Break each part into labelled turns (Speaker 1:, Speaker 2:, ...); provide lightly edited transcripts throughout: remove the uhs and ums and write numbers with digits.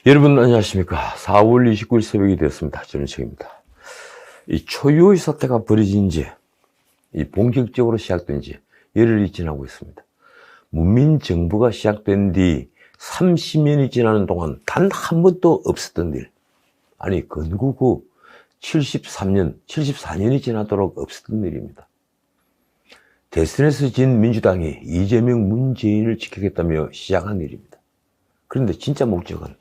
Speaker 1: 여러분 안녕하십니까. 4월 29일 새벽이 되었습니다. 저는 책입니다. 이 초유의 사태가 벌어진 지, 이 본격적으로 시작된 지 열흘이 지나고 있습니다. 문민정부가 시작된 뒤 30년이 지나는 동안 단 한 번도 없었던 일, 아니 건국 후 74년이 지나도록 없었던 일입니다. 대선에서 진 민주당이 이재명, 문재인을 지키겠다며 시작한 일입니다. 그런데 진짜 목적은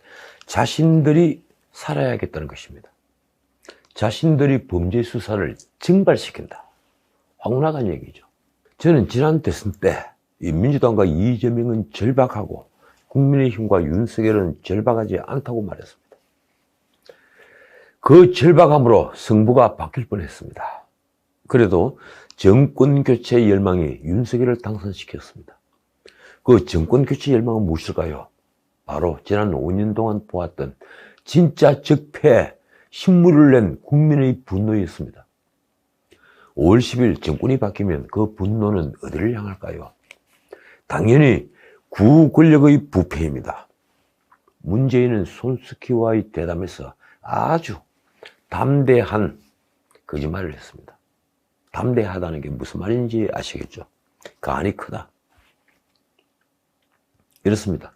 Speaker 1: 자신들이 살아야겠다는 것입니다. 자신들이 범죄 수사를 증발시킨다. 황홀한 얘기죠. 저는 지난 대선 때 이 민주당과 이재명은 절박하고 국민의힘과 윤석열은 절박하지 않다고 말했습니다. 그 절박함으로 승부가 바뀔 뻔했습니다. 그래도 정권교체 열망이 윤석열을 당선시켰습니다. 그 정권교체 열망은 무엇일까요? 바로 지난 5년 동안 보았던 진짜 적폐 신물을 낸 국민의 분노였습니다. 5월 10일 정권이 바뀌면 그 분노는 어디를 향할까요? 당연히 구권력의 부패입니다. 문재인은 손석희와의 대담에서 아주 담대한 거짓말을 했습니다. 담대하다는 게 무슨 말인지 아시겠죠? 간이 크다. 이렇습니다.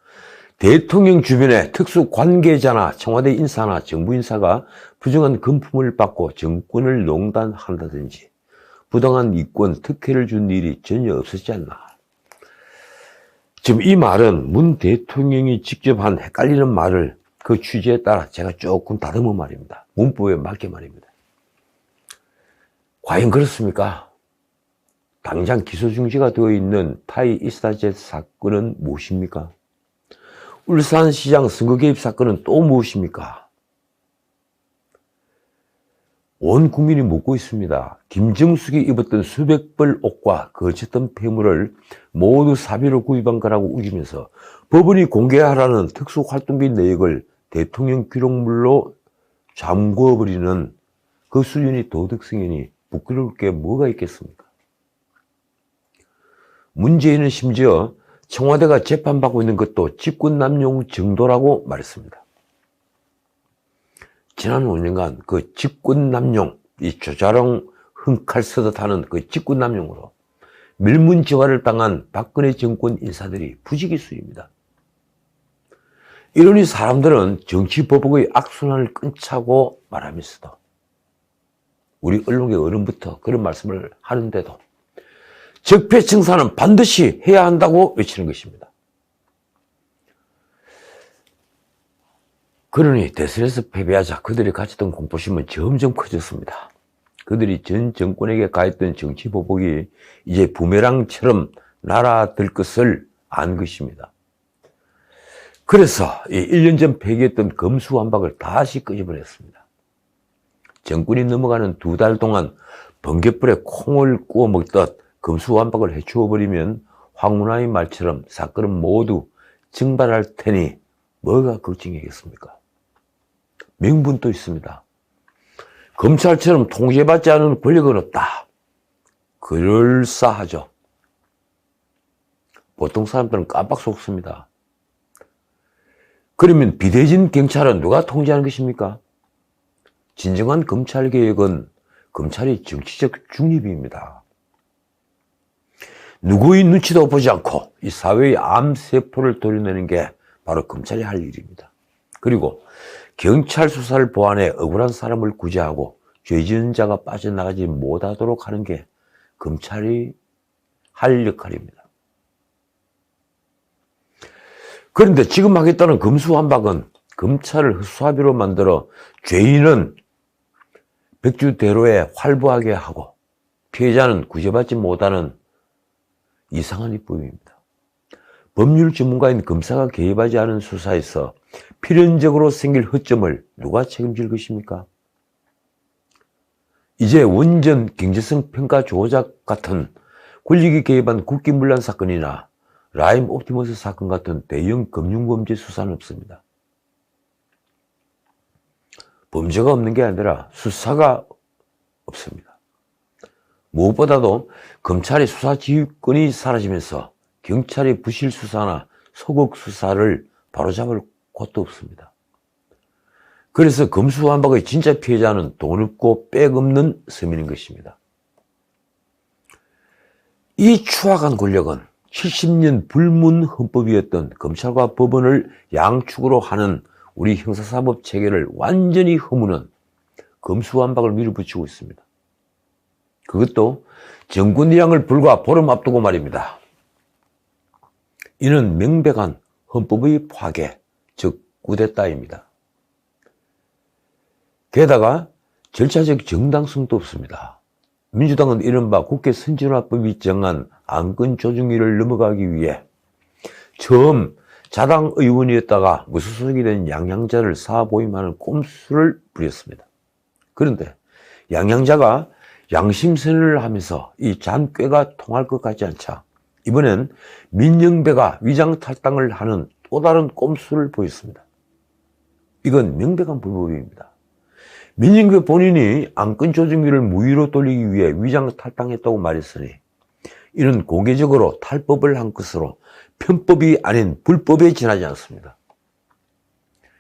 Speaker 1: 대통령 주변에 특수 관계자나 청와대 인사나 정부 인사가 부정한 금품을 받고 정권을 농단한다든지 부당한 이권, 특혜를 준 일이 전혀 없었지 않나. 지금 이 말은 문 대통령이 직접 한 헷갈리는 말을 그 취지에 따라 제가 조금 다듬은 말입니다. 문법에 맞게 말입니다. 과연 그렇습니까? 당장 기소 중지가 되어 있는 타이 이스타젯 사건은 무엇입니까? 울산시장 선거 개입 사건은 또 무엇입니까? 온 국민이 묻고 있습니다. 김정숙이 입었던 수백 벌 옷과 거쳤던 폐물을 모두 사비로 구입한 거라고 우기면서 법원이 공개하라는 특수활동비 내역을 대통령 기록물로 잠궈버리는 그 수준의 도덕성이니 부끄러울 게 뭐가 있겠습니까? 문재인은 심지어 청와대가 재판받고 있는 것도 직권남용 정도라고 말했습니다. 지난 5년간 그 직권남용, 이 조자룡 흥칼 쓰듯 하는 그 직권남용으로 밀문지화를 당한 박근혜 정권 인사들이 부지기수입니다. 이러니 사람들은 정치보복의 악순환을 끊자고 말하면서도 우리 언론계 어른부터 그런 말씀을 하는데도 적폐청산은 반드시 해야 한다고 외치는 것입니다. 그러니 대선에서 패배하자 그들이 가졌던 공포심은 점점 커졌습니다. 그들이 전 정권에게 가했던 정치보복이 이제 부메랑처럼 날아들 것을 안 것입니다. 그래서 1년 전 폐기했던 검수완박을 다시 끄집어냈습니다. 정권이 넘어가는 2달 동안 번갯불에 콩을 구워 먹듯 검수완박을 해치워버리면 황운하의 말처럼 사건은 모두 증발할 테니 뭐가 걱정이겠습니까? 명분도 있습니다. 검찰처럼 통제받지 않은 권력은 없다. 그럴싸하죠. 보통 사람들은 깜빡 속습니다. 그러면 비대진 경찰은 누가 통제하는 것입니까? 진정한 검찰개혁은 검찰이 정치적 중립입니다. 누구의 눈치도 보지 않고 이 사회의 암세포를 도려내는 게 바로 검찰이 할 일입니다. 그리고 경찰 수사를 보완해 억울한 사람을 구제하고 죄 지은 자가 빠져나가지 못하도록 하는 게 검찰이 할 역할입니다. 그런데 지금 하겠다는 검수완박은 검찰을 수사비로 만들어 죄인은 백주대로에 활보하게 하고 피해자는 구제받지 못하는 이상한 입법입니다. 법률 전문가인 검사가 개입하지 않은 수사에서 필연적으로 생길 허점을 누가 책임질 것입니까? 이제 원전 경제성 평가 조작 같은 권력이 개입한 국기문란 사건이나 라임 옵티머스 사건 같은 대형 금융범죄 수사는 없습니다. 범죄가 없는 게 아니라 수사가 없습니다. 무엇보다도 검찰의 수사 지휘권이 사라지면서 경찰의 부실 수사나 소극 수사를 바로잡을 곳도 없습니다. 그래서 검수완박의 진짜 피해자는 돈 없고 빽 없는 서민인 것입니다. 이 추악한 권력은 70년 불문 헌법이었던 검찰과 법원을 양축으로 하는 우리 형사사법 체계를 완전히 허무는 검수완박을 밀어붙이고 있습니다. 그것도 정권이양을 불과 보름 앞두고 말입니다. 이는 명백한 헌법의 파괴, 즉 쿠데타입니다. 게다가 절차적 정당성도 없습니다. 민주당은 이른바 국회 선진화법이 정한 안건 조정위를 넘어가기 위해 처음 자당 의원이었다가 무소속이 된 양양자를 사보임하는 꼼수를 부렸습니다. 그런데 양양자가 양심선언을 하면서 이 잔꾀가 통할 것 같지 않자 이번엔 민영배가 위장탈당을 하는 또 다른 꼼수를 보였습니다. 이건 명백한 불법입니다. 민영배 본인이 안건 조정위를 무위로 돌리기 위해 위장탈당했다고 말했으니 이는 공개적으로 탈법을 한 것으로 편법이 아닌 불법에 지나지 않습니다.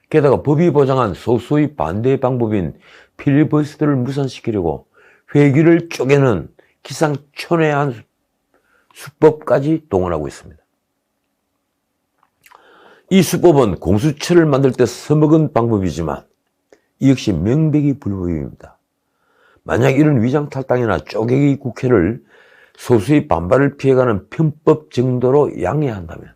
Speaker 1: 게다가 법이 보장한 소수의 반대 방법인 필리버스터를 무산시키려고 회기를 쪼개는 기상천외한 수법까지 동원하고 있습니다. 이 수법은 공수처를 만들 때 써먹은 방법이지만 이 역시 명백히 불법입니다. 만약 이런 위장탈당이나 쪼개기 국회를 소수의 반발을 피해가는 편법 정도로 양해한다면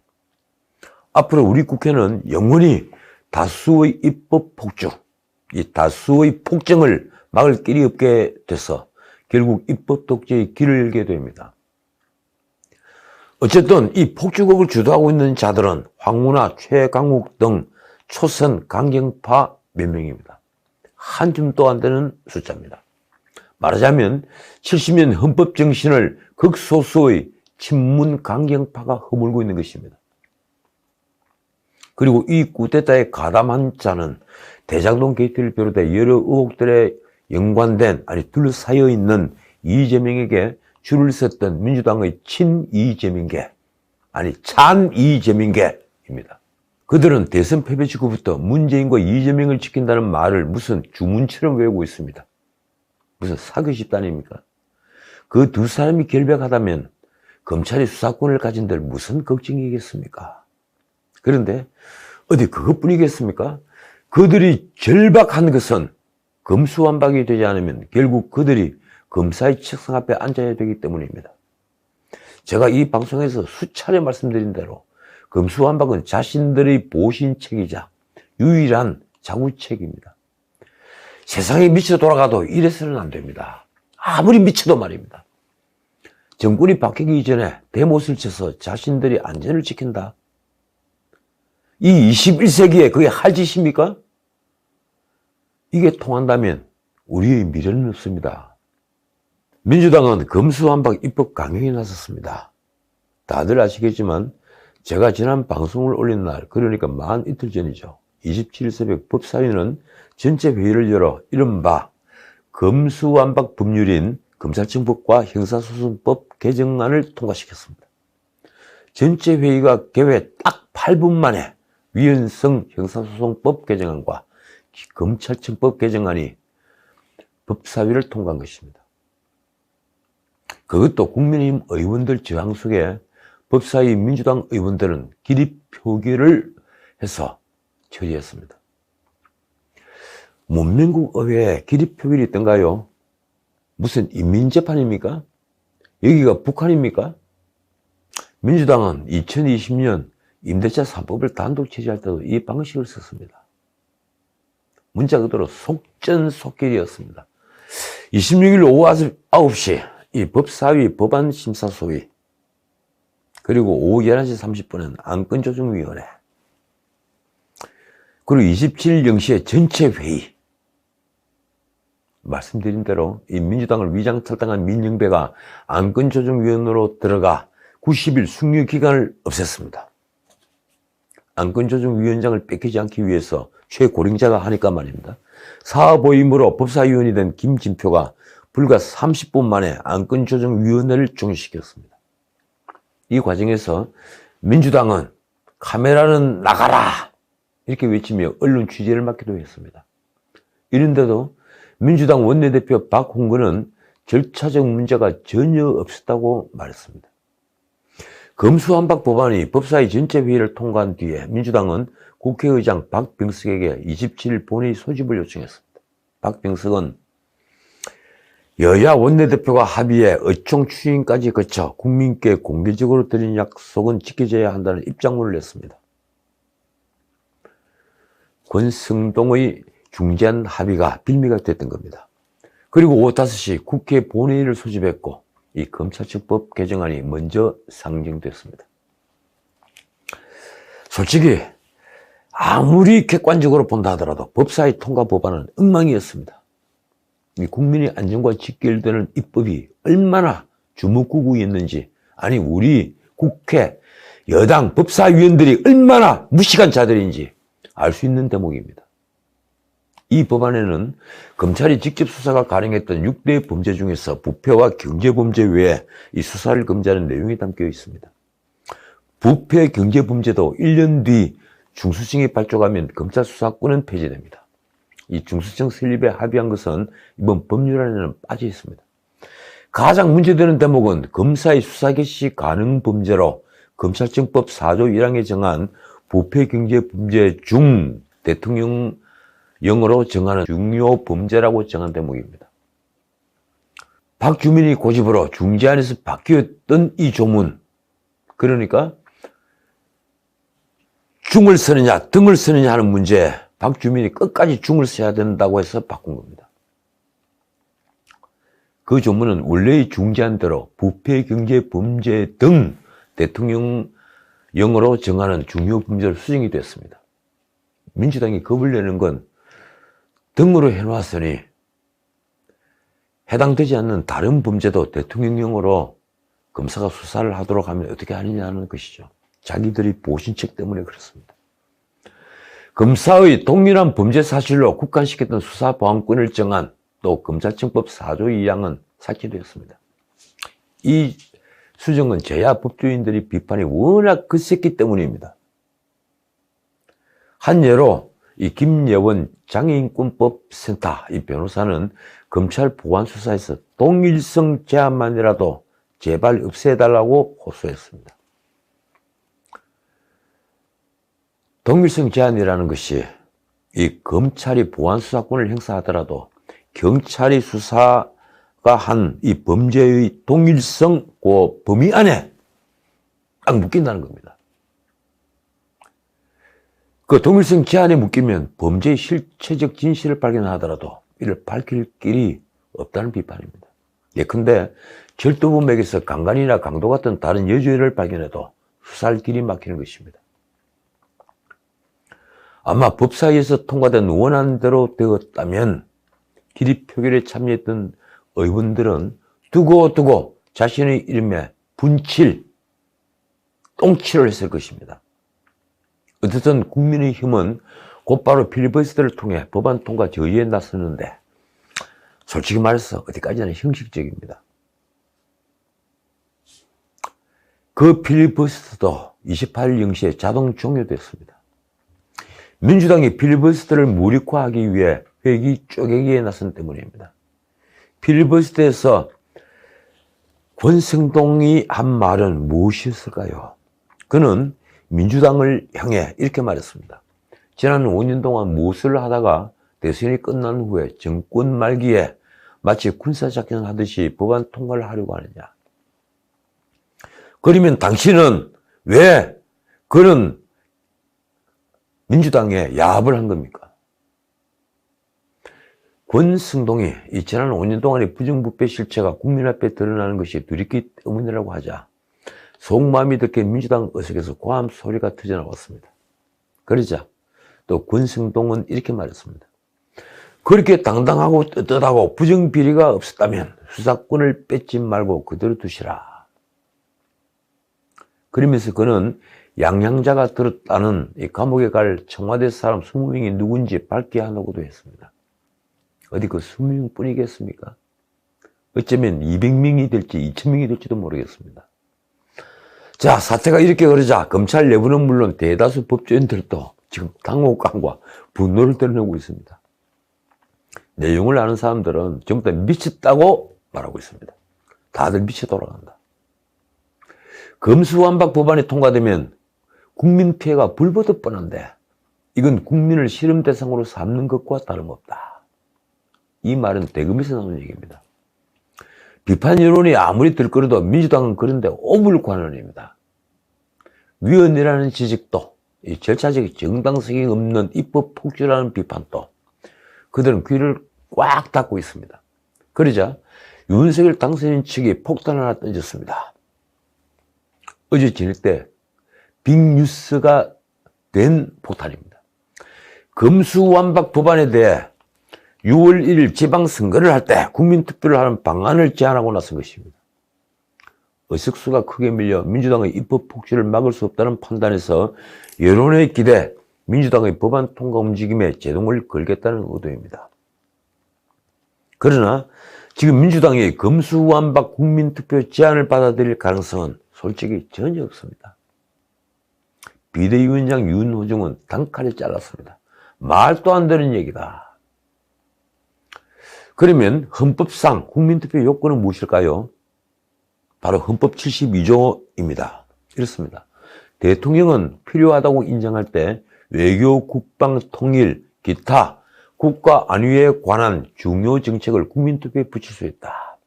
Speaker 1: 앞으로 우리 국회는 영원히 다수의 입법 폭주, 이 다수의 폭정을 막을 길이 없게 돼서 결국 입법 독재의 길을 열게 됩니다. 어쨌든 이 폭주국을 주도하고 있는 자들은 황운하, 최강욱 등 초선 강경파 몇 명입니다. 한 줌도 안 되는 숫자입니다. 말하자면 70년 헌법 정신을 극소수의 친문 강경파가 허물고 있는 것입니다. 그리고 이 쿠데타에 가담한 자는 대장동 게이트를 비롯해 여러 의혹들에 연관된 둘러싸여 있는 이재명에게 줄을 섰던 민주당의 친이재명계 찬이재명계입니다. 그들은 대선 패배 직후부터 문재인과 이재명을 지킨다는 말을 무슨 주문처럼 외우고 있습니다. 무슨 사교 집단입니까? 그 두 사람이 결백하다면 검찰이 수사권을 가진들 무슨 걱정이겠습니까? 그런데 어디 그것뿐이겠습니까? 그들이 절박한 것은 검수완박이 되지 않으면 결국 그들이 검사의 책상 앞에 앉아야 되기 때문입니다. 제가 이 방송에서 수차례 말씀드린 대로 검수완박은 자신들의 보신책이자 유일한 자구책입니다. 세상이 미쳐 돌아가도 이래서는 안 됩니다. 아무리 미쳐도 말입니다. 정권이 바뀌기 전에 대못을 쳐서 자신들이 안전을 지킨다. 이 21세기에 그게 할 짓입니까? 이게 통한다면 우리의 미래는 없습니다. 민주당은 검수완박 입법 강행에 나섰습니다. 다들 아시겠지만 제가 지난 방송을 올린 날, 그러니까 만 이틀 전이죠. 27일 새벽 법사위는 전체 회의를 열어 이른바 검수완박 법률인 검찰청법과 형사소송법 개정안을 통과시켰습니다. 전체 회의가 개회 딱 8분 만에 위헌성 형사소송법 개정안과 검찰청법 개정안이 법사위를 통과한 것입니다. 그것도 국민의힘 의원들 저항 속에 법사위 민주당 의원들은 기립 표결을 해서 처리했습니다. 문명국 의회에 기립 표결이 있던가요? 무슨 인민재판입니까? 여기가 북한입니까? 민주당은 2020년 임대차 3법을 단독 처리할 때도 이 방식을 썼습니다. 문자 그대로 속전속결이었습니다. 26일 오후 9시 이 법사위 법안심사소위 그리고 오후 11시 30분엔 안건조정위원회 그리고 27일 0시에 전체 회의. 말씀드린 대로 이 민주당을 위장탈당한 민영배가 안건조정위원으로 들어가 90일 숙려기간을 없앴습니다. 안건조정위원장을 뺏기지 않기 위해서 최고령자가 하니까 말입니다. 사보임으로 법사위원이 된 김진표가 불과 30분 만에 안건조정위원회를 종식시켰습니다. 이 과정에서 민주당은 카메라는 나가라! 이렇게 외치며 언론 취재를 맡기도 했습니다. 이런데도 민주당 원내대표 박홍근은 절차적 문제가 전혀 없었다고 말했습니다. 검수완박 법안이 법사위 전체회의를 통과한 뒤에 민주당은 국회의장 박병석에게 27일 본회의 소집을 요청했습니다. 박병석은 여야 원내대표가 합의해 의총 추인까지 거쳐 국민께 공개적으로 드린 약속은 지켜져야 한다는 입장문을 냈습니다. 권성동의 중재안 합의가 빌미가 됐던 겁니다. 그리고 오후 5시 국회 본회의를 소집했고 이 검찰청법 개정안이 먼저 상정됐습니다. 솔직히 아무리 객관적으로 본다 하더라도 법사위 통과 법안은 엉망이었습니다. 이 국민의 안전과 직결되는 입법이 얼마나 주먹구구였는지, 아니 우리 국회 여당 법사위원들이 얼마나 무식한 자들인지 알 수 있는 대목입니다. 이 법안에는 검찰이 직접 수사가 가능했던 6대 범죄 중에서 부패와 경제범죄 외에 이 수사를 금지하는 내용이 담겨 있습니다. 부패 경제범죄도 1년 뒤 중수청이 발족하면 검찰 수사권은 폐지됩니다. 이 중수청 설립에 합의한 것은 이번 법률안에는 빠져 있습니다. 가장 문제되는 대목은 검사의 수사 개시 가능 범죄로 검찰청법 4조 1항에 정한 부패 경제범죄 중 대통령령으로 정하는 중요 범죄라고 정한 대목입니다. 박주민이 고집으로 중재안에서 바뀌었던 이 조문, 그러니까 중을 쓰느냐 등을 쓰느냐 하는 문제에 박주민이 끝까지 중을 써야 된다고 해서 바꾼 겁니다. 그 조문은 원래의 중재안대로 부패 경제 범죄 등 대통령령으로 정하는 중요 범죄로 수정이 됐습니다. 민주당이 겁을 내는 건 등으로 해놨으니 해당되지 않는 다른 범죄도 대통령령으로 검사가 수사를 하도록 하면 어떻게 하느냐는 것이죠. 자기들이 보신책 때문에 그렇습니다. 검사의 동일한 범죄 사실로 국한시켰던 수사보안권을 정한 또 검찰청법 4조 2항은 삭제되었습니다. 이 수정은 제야 법조인들의 비판이 워낙 거셌기 때문입니다. 한 예로 이 김예원 장애인권법센터 이 변호사는 검찰 보안 수사에서 동일성 제한만이라도 제발 없애달라고 호소했습니다. 동일성 제한이라는 것이 이 검찰이 보안 수사권을 행사하더라도 경찰이 수사가 한 이 범죄의 동일성 그 범위 안에 딱 묶인다는 겁니다. 그 동일성 제한에 묶이면 범죄의 실체적 진실을 발견하더라도 이를 밝힐 길이 없다는 비판입니다. 예컨대 절도범에게서 강간이나 강도 같은 다른 여죄를 발견해도 수사할 길이 막히는 것입니다. 아마 법사위에서 통과된 원안대로 되었다면 기립 표결에 참여했던 의원들은 두고두고 자신의 이름에 분칠, 똥칠을 했을 것입니다. 어쨌든 국민의힘은 곧바로 필리버스터를 통해 법안 통과 저지에 나섰는데 솔직히 말해서 어디까지나 형식적입니다. 그 필리버스터도 28일 0시에 자동 종료됐습니다. 민주당이 필리버스터를 무력화하기 위해 회기 쪼개기에 나선 때문입니다. 필리버스터에서 권성동이 한 말은 무엇이었을까요? 그는 민주당을 향해 이렇게 말했습니다. 지난 5년 동안 무엇을 하다가 대선이 끝난 후에 정권 말기에 마치 군사작전 하듯이 법안 통과를 하려고 하느냐. 그러면 당신은 왜 그런 민주당에 야합을 한 겁니까? 권성동이 이 지난 5년 동안의 부정부패 실체가 국민 앞에 드러나는 것이 두렵기 때문이라고 하자 속마음이 듣게 민주당 의석에서 고함 소리가 터져나왔습니다. 그러자 또 권성동은 이렇게 말했습니다. 그렇게 당당하고 떳떳하고 부정비리가 없었다면 수사권을 뺏지 말고 그대로 두시라. 그러면서 그는 양양자가 들었다는 이 감옥에 갈 청와대 사람 20명이 누군지 밝게 하려고도 했습니다. 어디 그 20명 뿐이겠습니까? 어쩌면 200명이 될지 2000명이 될지도 모르겠습니다. 자, 사태가 이렇게 그러자 검찰 내부는 물론 대다수 법조인들도 지금 당혹감과 분노를 드러내고 있습니다. 내용을 아는 사람들은 전부 다 미쳤다고 말하고 있습니다. 다들 미쳐 돌아간다. 검수완박 법안이 통과되면 국민 피해가 불보듯 뻔한데 이건 국민을 실험 대상으로 삼는 것과 다름없다. 이 말은 대금에서 나오는 얘기입니다. 비판 여론이 아무리 들끓어도 민주당은 그런데 오물관원입니다. 위헌이라는 지적도, 이 절차적 정당성이 없는 입법 폭주라는 비판도 그들은 귀를 꽉 닫고 있습니다. 그러자 윤석열 당선인 측이 폭탄을 하나 던졌습니다. 어제 저녁 때 빅뉴스가 된 폭탄입니다. 검수완박 법안에 대해 6월 1일 지방선거를 할 때 국민투표를 하는 방안을 제안하고 나선 것입니다. 의석수가 크게 밀려 민주당의 입법 폭주를 막을 수 없다는 판단에서 여론의 기대, 민주당의 법안 통과 움직임에 제동을 걸겠다는 의도입니다. 그러나 지금 민주당이 검수완박 국민투표 제안을 받아들일 가능성은 솔직히 전혀 없습니다. 비대위원장 윤호중은 단칼에 잘랐습니다. 말도 안 되는 얘기다. 그러면 헌법상 국민투표 요건은 무엇일까요? 바로 헌법 72조입니다. 이렇습니다. 대통령은 필요하다고 인정할 때 외교, 국방, 통일, 기타 국가 안위에 관한 중요 정책을 국민투표에 붙일 수 있다.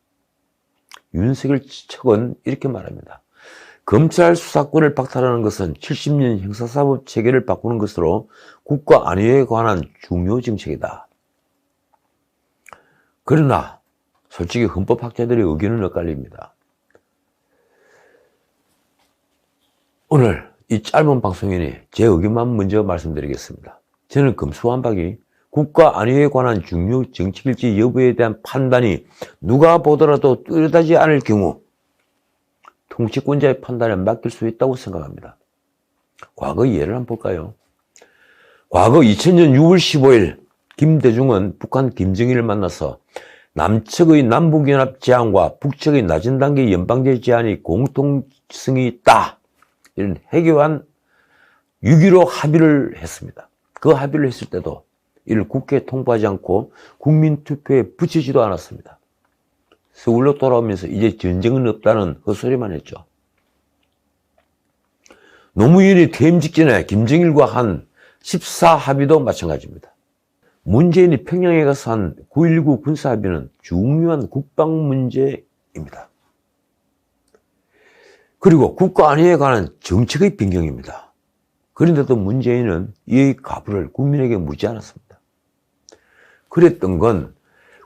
Speaker 1: 윤석열 측은 이렇게 말합니다. 검찰 수사권을 박탈하는 것은 70년 형사사법 체계를 바꾸는 것으로 국가 안위에 관한 중요 정책이다. 그러나 솔직히 헌법학자들의 의견은 엇갈립니다. 오늘 이 짧은 방송이니 제 의견만 먼저 말씀드리겠습니다. 저는 검수완박이 국가 안위에 관한 중요 정책일지 여부에 대한 판단이 누가 보더라도 뚜렷하지 않을 경우 통치권자의 판단에 맡길 수 있다고 생각합니다. 과거 예를 한번 볼까요? 과거 2000년 6월 15일 김대중은 북한 김정일을 만나서 남측의 남북연합 제안과 북측의 낮은 단계 연방제 제안이 공통성이 있다. 이런 해교한 6.15 합의를 했습니다. 그 합의를 했을 때도 이를 국회에 통보하지 않고 국민투표에 붙이지도 않았습니다. 서울로 돌아오면서 이제 전쟁은 없다는 헛소리만 했죠. 노무현이 퇴임 직전에 김정일과 한 14합의도 마찬가지입니다. 문재인이 평양에 가서 한 9.19 군사합의는 중요한 국방 문제입니다. 그리고 국가 안위에 관한 정책의 변경입니다. 그런데도 문재인은 이의 가부를 국민에게 묻지 않았습니다. 그랬던 건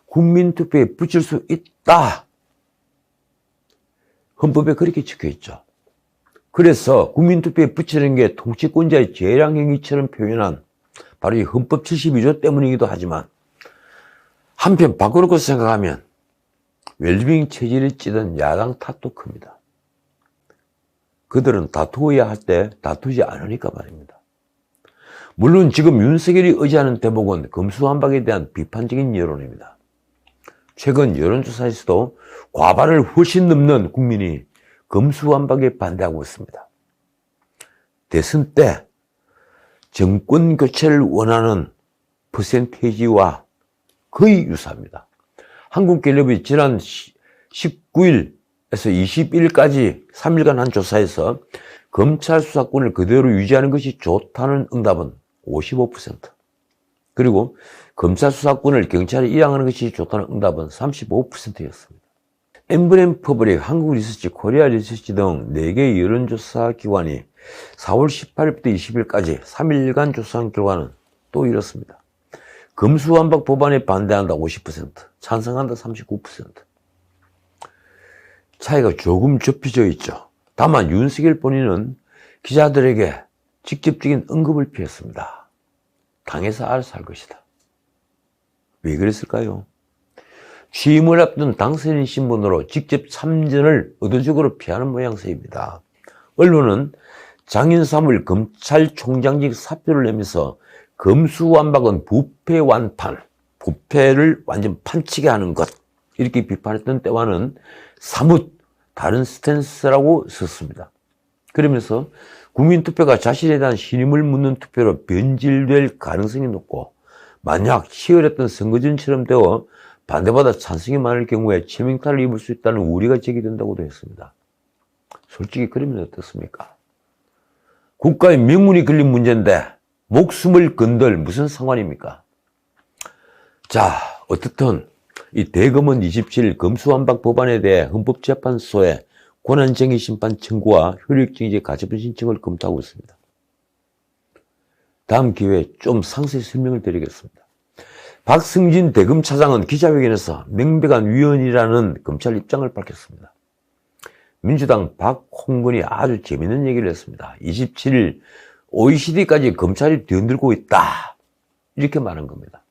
Speaker 1: 국민투표에 붙일 수 있다. 헌법에 그렇게 적혀있죠. 그래서 국민투표에 붙이는 게 통치권자의 재량행위처럼 표현한 바로 이 헌법 72조 때문이기도 하지만 한편 바꿔놓고 생각하면 웰빙 체질이 찌든 야당 탓도 큽니다. 그들은 다투어야 할 때 다투지 않으니까 말입니다. 물론 지금 윤석열이 의지하는 대목은 검수완박에 대한 비판적인 여론입니다. 최근 여론조사에서도 과반을 훨씬 넘는 국민이 검수완박에 반대하고 있습니다. 대선 때 정권 교체를 원하는 퍼센테이지와 거의 유사합니다. 한국갤럽이 지난 19일에서 21일까지 3일간 한 조사에서 검찰 수사권을 그대로 유지하는 것이 좋다는 응답은 55%, 그리고 검찰 수사권을 경찰에 이양하는 것이 좋다는 응답은 35%였습니다. 엠브렘 퍼블릭, 한국 리서치, 코리아 리서치 등 4개 여론조사 기관이 4월 18일부터 20일까지 3일간 조사한 결과는 또 이렇습니다. 검수완박 법안에 반대한다 50%, 찬성한다 39%. 차이가 조금 좁혀져 있죠. 다만 윤석열 본인은 기자들에게 직접적인 언급을 피했습니다. 당에서 알아서 할 것이다. 왜 그랬을까요? 취임을 앞둔 당선인 신분으로 직접 참전을 의도적으로 피하는 모양새입니다. 언론은 장인사물 검찰총장직 사표를 내면서 검수완박은 부패 완판, 부패를 완전 판치게 하는 것, 이렇게 비판했던 때와는 사뭇 다른 스탠스라고 썼습니다. 그러면서 국민투표가 자신에 대한 신임을 묻는 투표로 변질될 가능성이 높고 만약 치열했던 선거전처럼 되어 반대보다 찬성이 많을 경우에 치명타를 입을 수 있다는 우려가 제기된다고도 했습니다. 솔직히 그러면 어떻습니까? 국가의 명분이 걸린 문제인데 목숨을 건들 무슨 상관입니까? 자, 어떻든 이 대검은 27일 검수완박 법안에 대해 헌법재판소에 권한쟁의 심판 청구와 효력정지 가처분 신청을 검토하고 있습니다. 다음 기회에 좀 상세히 설명을 드리겠습니다. 박승진 대검차장은 기자회견에서 명백한 위헌이라는 검찰 입장을 밝혔습니다. 민주당 박홍근이 아주 재미있는 얘기를 했습니다. 27일 OECD까지 검찰이 뛰어들고 있다. 이렇게 말한 겁니다.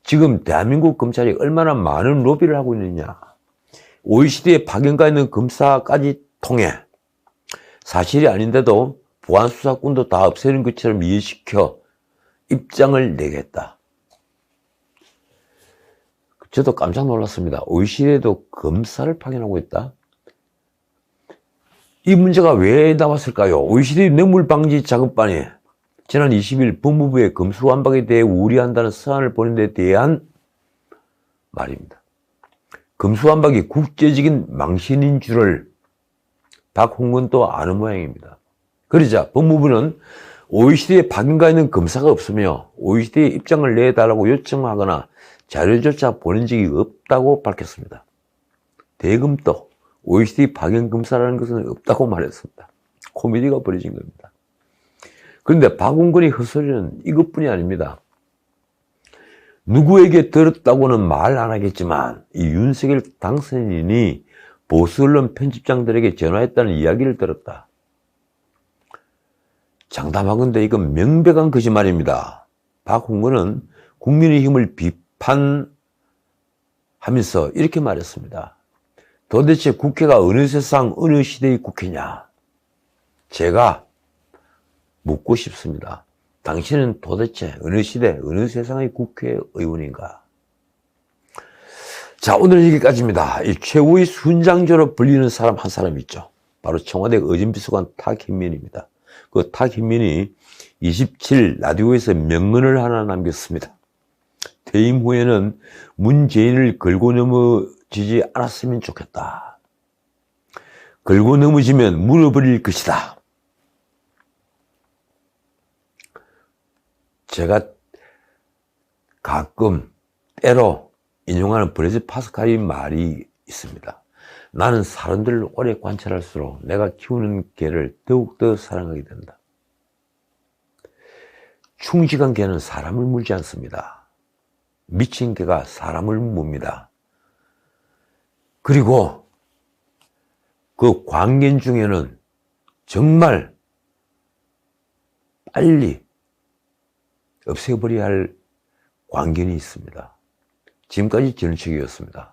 Speaker 1: 지금 대한민국 검찰이 얼마나 많은 로비를 하고 있느냐. OECD에 파견가 있는 검사까지 통해 사실이 아닌데도 보안수사권도 다 없애는 것처럼 이해시켜 입장을 내겠다. 저도 깜짝 놀랐습니다. OECD에도 검사를 파견하고 있다? 이 문제가 왜 나왔을까요? OECD 뇌물방지 작업반이 지난 20일 법무부에 검수완박에 대해 우려한다는 서한을 보낸 데 대한 말입니다. 검수완박이 국제적인 망신인 줄을 박홍근도 아는 모양입니다. 그러자 법무부는 OECD에 파견가 있는 검사가 없으며 OECD에 입장을 내달라고 요청하거나 자료조차 보낸 적이 없다고 밝혔습니다. 대검도 OECD 파견 검사라는 것은 없다고 말했습니다. 코미디가 벌어진 겁니다. 그런데 박홍근의 헛소리는 이것뿐이 아닙니다. 누구에게 들었다고는 말 안 하겠지만 이 윤석열 당선인이 보수 언론 편집장들에게 전화했다는 이야기를 들었다. 장담하건대 이건 명백한 거짓말입니다. 박홍근은 국민의힘을 비판하면서 이렇게 말했습니다. 도대체 국회가 어느 세상 어느 시대의 국회냐? 제가 묻고 싶습니다. 당신은 도대체 어느 시대 어느 세상의 국회의원인가? 자, 오늘은 여기까지입니다. 이 최고의 순장조로 불리는 사람 한 사람 있죠. 바로 청와대 의전비서관 탁현민입니다. 그 탁현민이 27일 라디오에서 명언을 하나 남겼습니다. 퇴임 후에는 문재인을 걸고 넘어지지 않았으면 좋겠다. 걸고 넘어지면 물어버릴 것이다. 제가 가끔 때로 인용하는 브레즈 파스칼의 말이 있습니다. 나는 사람들을 오래 관찰할수록 내가 키우는 개를 더욱더 사랑하게 된다. 충직한 개는 사람을 물지 않습니다. 미친 개가 사람을 뭅니다. 그리고 그 광견 중에는 정말 빨리 없애버려야 할 광견이 있습니다. 지금까지 전우책이었습니다.